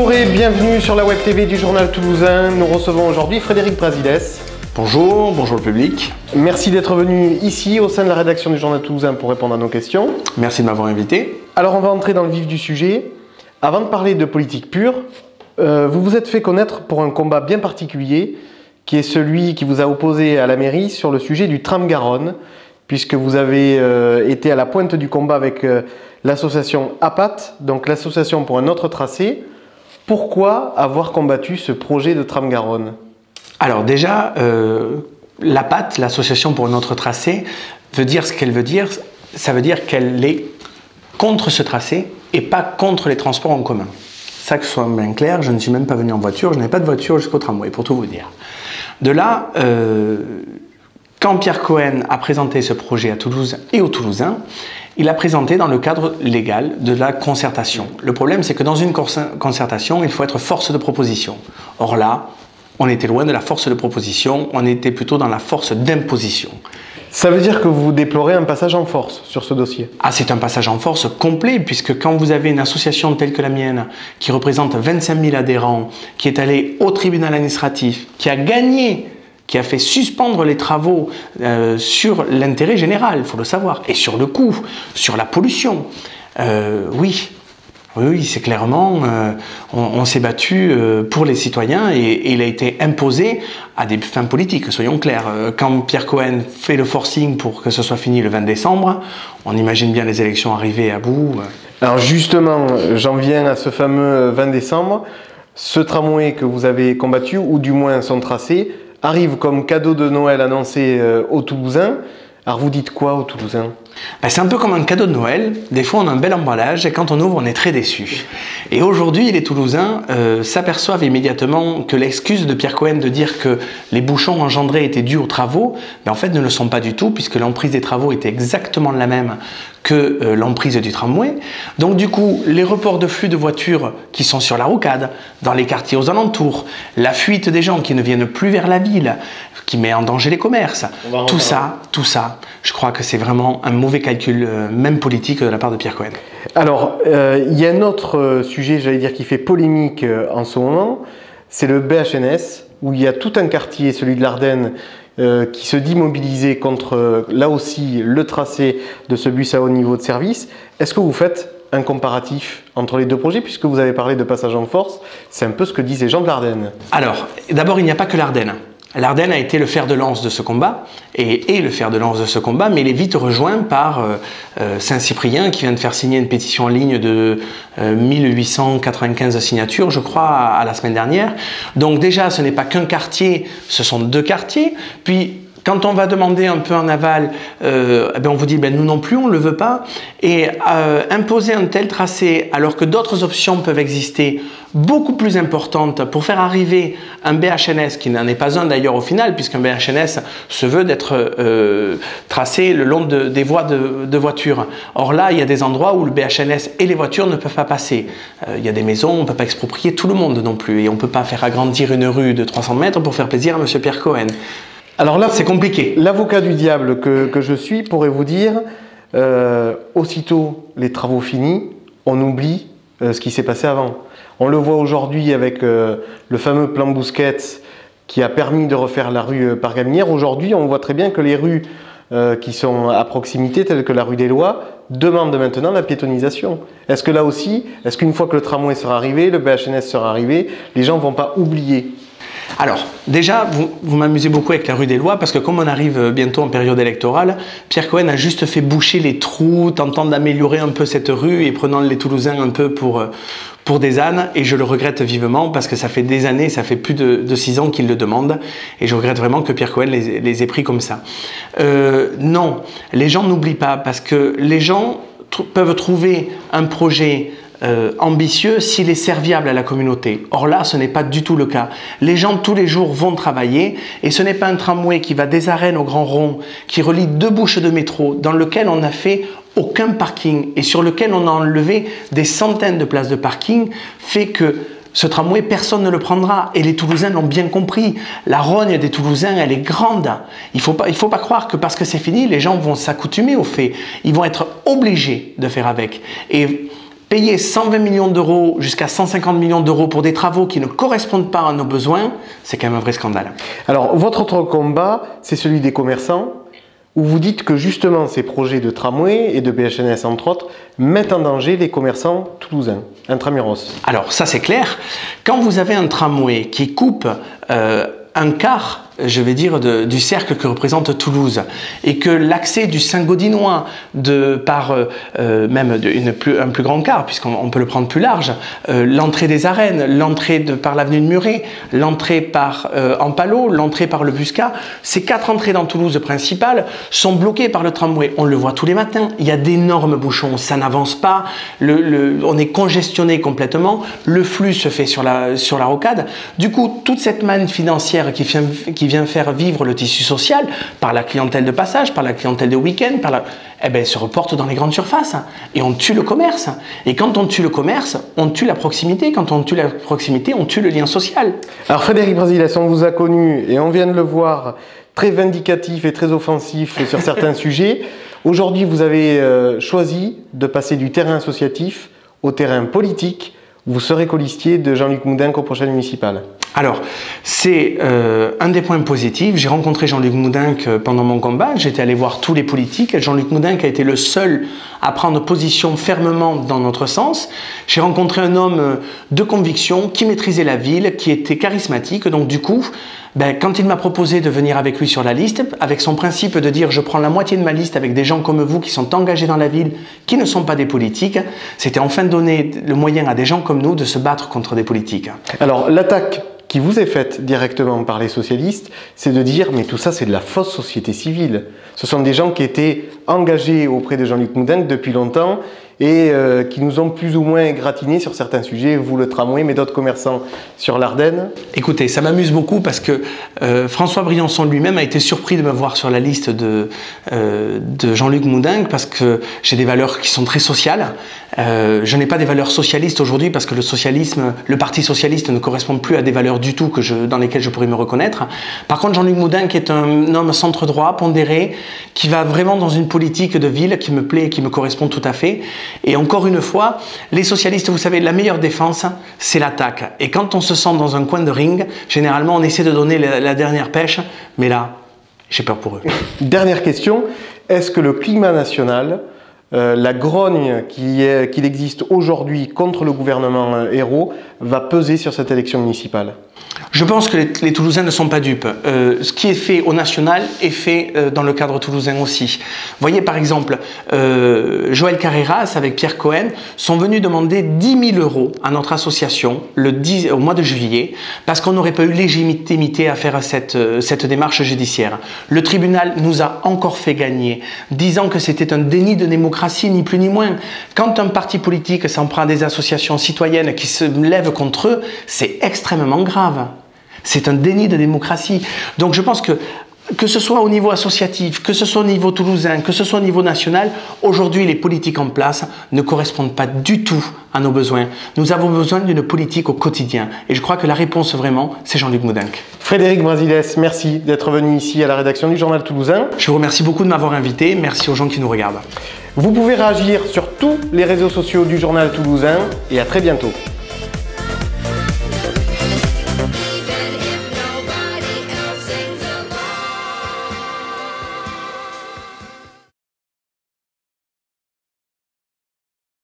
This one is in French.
Bonjour et bienvenue sur la Web TV du Journal Toulousain. Nous recevons aujourd'hui Frédéric Brasiles. Bonjour, bonjour le public. Merci d'être venu ici au sein de la rédaction du Journal Toulousain pour répondre à nos questions. Merci de m'avoir invité. Alors on va entrer dans le vif du sujet. Avant de parler de politique pure, vous vous êtes fait connaître pour un combat bien particulier qui est celui qui vous a opposé à la mairie sur le sujet du tram Garonne, puisque vous avez été à la pointe du combat avec l'association APAT, donc l'association pour un autre tracé. Pourquoi avoir combattu ce projet de tram Garonne? Alors déjà, l'APAT, l'association pour un autre tracé, veut dire ce qu'elle veut dire. Ça veut dire qu'elle est contre ce tracé et pas contre les transports en commun. Ça, que ce soit bien clair, je ne suis même pas venu en voiture, je n'avais pas de voiture jusqu'au tramway, pour tout vous dire. De là, quand Pierre Cohen a présenté ce projet à Toulouse et aux Toulousains, il l'a présenté dans le cadre légal de la concertation. Le problème, c'est que dans une concertation, il faut être force de proposition. Or là, on était loin de la force de proposition, on était plutôt dans la force d'imposition. Ça veut dire que vous déplorez un passage en force sur ce dossier? Ah, c'est un passage en force complet, puisque quand vous avez une association telle que la mienne, qui représente 25 000 adhérents, qui est allée au tribunal administratif, qui a gagné, qui a fait suspendre les travaux sur l'intérêt général, il faut le savoir, et sur le coût, sur la pollution. Oui, c'est clairement, on s'est battu pour les citoyens et il a été imposé à des fins politiques, soyons clairs. Quand Pierre Cohen fait le forcing pour que ce soit fini le 20 décembre, on imagine bien les élections arriver à bout. Alors justement, j'en viens à ce fameux 20 décembre. Ce tramway que vous avez combattu, ou du moins son tracé, arrive comme cadeau de Noël annoncé aux Toulousains. Alors vous dites quoi aux Toulousains? C'est un peu comme un cadeau de Noël. Des fois on a un bel emballage et quand on ouvre on est très déçu. Et aujourd'hui les Toulousains s'aperçoivent immédiatement que l'excuse de Pierre Cohen de dire que les bouchons engendrés étaient dus aux travaux, en fait ne le sont pas du tout, puisque l'emprise des travaux était exactement la même que l'emprise du tramway. Donc du coup, les reports de flux de voitures qui sont sur la rocade, dans les quartiers aux alentours, la fuite des gens qui ne viennent plus vers la ville, qui met en danger les commerces, tout ça, je crois que c'est vraiment un mauvais calcul, même politique, de la part de Pierre Cohen. Alors, il y a un autre sujet, j'allais dire, qui fait polémique en ce moment, c'est le BHNS, où il y a tout un quartier, celui de l'Ardenne, qui se dit mobilisé contre, là aussi, le tracé de ce bus à haut niveau de service. Est-ce que vous faites un comparatif entre les deux projets, puisque vous avez parlé de passage en force? C'est un peu ce que disent les gens de l'Ardenne. Alors, d'abord, il n'y a pas que l'Ardenne. L'Ardenne a été le fer de lance de ce combat, et est le fer de lance de ce combat, mais il est vite rejoint par Saint-Cyprien, qui vient de faire signer une pétition en ligne de 1895 signatures, je crois, à la semaine dernière. Donc déjà, ce n'est pas qu'un quartier, ce sont deux quartiers. Puis, quand on va demander un peu en aval, on vous dit nous non plus, on ne le veut pas. Et imposer un tel tracé alors que d'autres options peuvent exister beaucoup plus importantes pour faire arriver un BHNS, qui n'en est pas un d'ailleurs au final, puisqu'un BHNS se veut d'être tracé le long des voies de voitures. Or là, il y a des endroits où le BHNS et les voitures ne peuvent pas passer. Il y a des maisons, on ne peut pas exproprier tout le monde non plus. Et on ne peut pas faire agrandir une rue de 300 mètres pour faire plaisir à M. Pierre Cohen. Alors là, c'est compliqué. L'avocat du diable que je suis pourrait vous dire, aussitôt les travaux finis, on oublie ce qui s'est passé avant. On le voit aujourd'hui avec le fameux plan Bousquet qui a permis de refaire la rue Pargaminière. Aujourd'hui, on voit très bien que les rues qui sont à proximité, telles que la rue des Lois, demandent maintenant la piétonisation. Est-ce que là aussi, est-ce qu'une fois que le tramway sera arrivé, le BHNS sera arrivé, les gens ne vont pas oublier? Alors, déjà, vous m'amusez beaucoup avec la rue des Lois, parce que comme on arrive bientôt en période électorale, Pierre Cohen a juste fait boucher les trous, tentant d'améliorer un peu cette rue et prenant les Toulousains un peu pour des ânes, et je le regrette vivement parce que ça fait des années, ça fait plus de 6 ans qu'il le demande, et je regrette vraiment que Pierre Cohen les ait pris comme ça. Non, les gens n'oublient pas, parce que les gens peuvent trouver un projet ambitieux s'il est serviable à la communauté. Or là, ce n'est pas du tout le cas. Les gens tous les jours vont travailler et ce n'est pas un tramway qui va des arènes au Grand Rond, qui relie 2 bouches de métro, dans lequel on n'a fait aucun parking et sur lequel on a enlevé des centaines de places de parking, fait que ce tramway, personne ne le prendra. Et les Toulousains l'ont bien compris. La rogne des Toulousains, elle est grande. Il faut pas croire que parce que c'est fini, les gens vont s'accoutumer au fait. Ils vont être obligés de faire avec. Et payer 120 millions d'euros jusqu'à 150 millions d'euros pour des travaux qui ne correspondent pas à nos besoins, c'est quand même un vrai scandale. Alors, votre autre combat, c'est celui des commerçants, où vous dites que justement ces projets de tramway et de BHNS entre autres mettent en danger les commerçants toulousains, intramuros. Alors ça c'est clair, quand vous avez un tramway qui coupe un quart, je vais dire, du cercle que représente Toulouse, et que l'accès du Saint-Gaudinois par même un plus grand quart, puisqu'on peut le prendre plus large, l'entrée des arènes, l'entrée par l'avenue de Muret, l'entrée par Ampalo, l'entrée par le Buscat, ces 4 entrées dans Toulouse principales sont bloquées par le tramway. On le voit tous les matins, il y a d'énormes bouchons, ça n'avance pas, on est congestionné complètement, le flux se fait sur la rocade. Du coup, toute cette manne financière qui vient faire vivre le tissu social par la clientèle de passage, par la clientèle de week-end, elle se reporte dans les grandes surfaces et on tue le commerce. Et quand on tue le commerce, on tue la proximité. Quand on tue la proximité, on tue le lien social. Alors Frédéric Brasiles, on vous a connu et on vient de le voir très vindicatif et très offensif sur certains sujets. Aujourd'hui, vous avez choisi de passer du terrain associatif au terrain politique. Vous serez colistier de Jean-Luc Moudenc aux prochaines municipales. Alors, c'est un des points positifs. J'ai rencontré Jean-Luc Moudenc pendant mon combat. J'étais allé voir tous les politiques. Jean-Luc Moudenc a été le seul à prendre position fermement dans notre sens. J'ai rencontré un homme de conviction qui maîtrisait la ville, qui était charismatique. Donc du coup, quand il m'a proposé de venir avec lui sur la liste, avec son principe de dire je prends la moitié de ma liste avec des gens comme vous qui sont engagés dans la ville, qui ne sont pas des politiques, c'était enfin donner le moyen à des gens comme nous de se battre contre des politiques. Alors l'attaque qui vous est faite directement par les socialistes, c'est de dire mais tout ça c'est de la fausse société civile. Ce sont des gens qui étaient engagés auprès de Jean-Luc Moudenc depuis longtemps et qui nous ont plus ou moins égratignés sur certains sujets, vous le tramway, mais d'autres commerçants sur l'Ardenne. Écoutez, ça m'amuse beaucoup parce que François Briançon lui-même a été surpris de me voir sur la liste de Jean-Luc Moudenc parce que j'ai des valeurs qui sont très sociales. Je n'ai pas des valeurs socialistes aujourd'hui parce que le Parti socialiste ne correspond plus à des valeurs du tout dans lesquelles je pourrais me reconnaître. Par contre, Jean-Luc Moudenc est un homme centre-droit, pondéré, qui va vraiment dans une politique de ville qui me plaît et qui me correspond tout à fait. Et encore une fois, les socialistes, vous savez, la meilleure défense, c'est l'attaque. Et quand on se sent dans un coin de ring, généralement, on essaie de donner la dernière pêche, mais là, j'ai peur pour eux. Dernière question, est-ce que le climat national, la grogne qu'il existe aujourd'hui contre le gouvernement Ayrault, va peser sur cette élection municipale? Je pense que les Toulousains ne sont pas dupes. Ce qui est fait au national est fait dans le cadre toulousain aussi. Vous voyez par exemple, Joël Carreras avec Pierre Cohen sont venus demander 10 000 € à notre association au mois de juillet parce qu'on n'aurait pas eu légitimité à faire cette démarche judiciaire. Le tribunal nous a encore fait gagner, disant que c'était un déni de démocratie, ni plus ni moins. Quand un parti politique s'en prend à des associations citoyennes qui se lèvent contre eux, c'est extrêmement grave. C'est un déni de démocratie. Donc je pense que ce soit au niveau associatif, que ce soit au niveau toulousain, que ce soit au niveau national, aujourd'hui les politiques en place ne correspondent pas du tout à nos besoins. Nous avons besoin d'une politique au quotidien. Et je crois que la réponse vraiment, c'est Jean-Luc Moudenc. Frédéric Brasiles, merci d'être venu ici à la rédaction du Journal Toulousain. Je vous remercie beaucoup de m'avoir invité. Merci aux gens qui nous regardent. Vous pouvez réagir sur tous les réseaux sociaux du Journal Toulousain et à très bientôt.